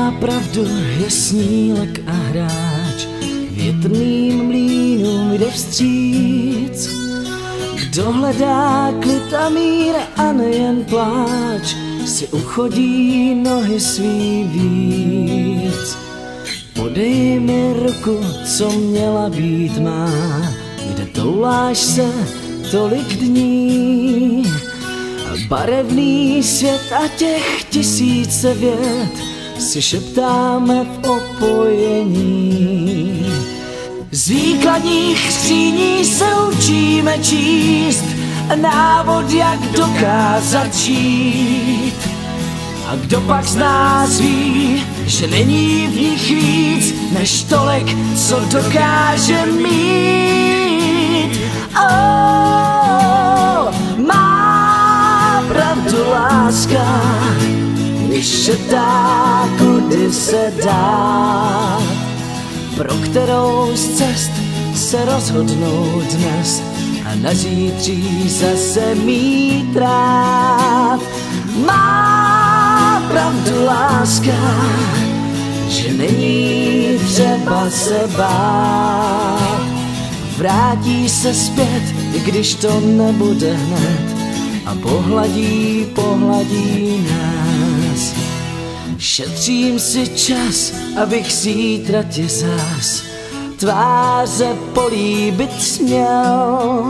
má pravdu, je snílek a hráč, větrným mlýnům jde vstříc. Kdo hledá klid a mír a nejen pláč, si uchodí nohy svý víc. Podej mi ruku, co měla být má, kde touláš se tolik dní. Barevný svět a těch tisíce vět si šeptáme v opojení. Z výkladních skříní se učíme číst návod, jak dokázat žít. A kdo pak z nás ví, že není v nich víc než tolik, co dokáže mít. Má pravdu láska, když šeptá, kudy se dá. Pro kterou z cest se rozhodnout dnes a na zítří zase mít rád. Má pravdu láska, že není třeba se bát. Vrátí se zpět, i když to nebude hned, a pohladí nás. Šetřím si čas, abych zítra ti zas tváře políbit směl.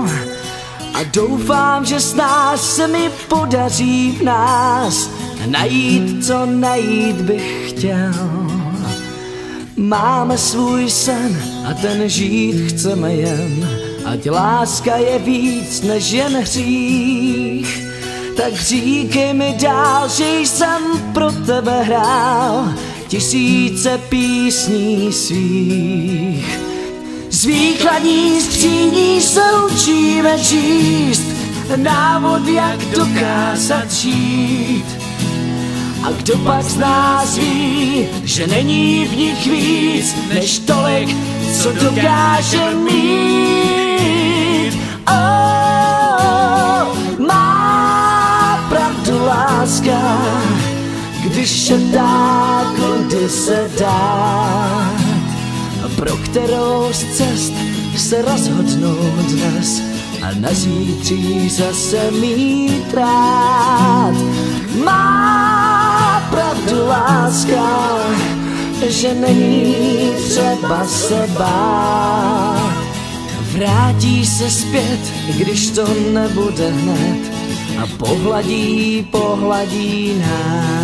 A doufám, že s nás se mi podaří v nás najít, co najít bych chtěl. Máme svůj sen a ten žít chceme jen, ať láska je víc než jen hřích. Tak říkej mi dál, že jsem pro tebe hrál tisíce písní svých. Z výkladní skříní se učíme číst návod, jak dokázat žít. A kdo pak z nás ví, že není v nich víc než tolik, co dokáže mít. Má pravdu láska, když šeptá, kudy se dá. Pro kterou z cest se rozhodnout dnes a na zítří zase mít rád. Má pravdu láska, že není třeba se bát. Vrátí se zpět, když to nebude hned, a pohladí nás.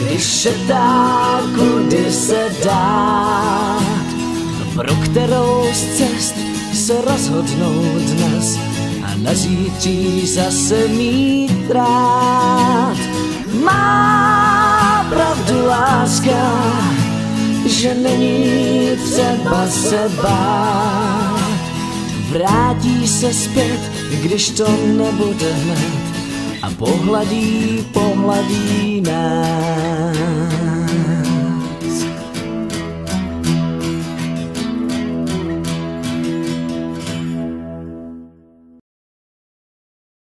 Když šeptá, kudy se dát. Pro kterou z cest se rozhodnout dnes a na zítří zase mít rád. Má pravdu láska, že není třeba se bát. Vrátí se zpět, když to nebude hned, a pohladí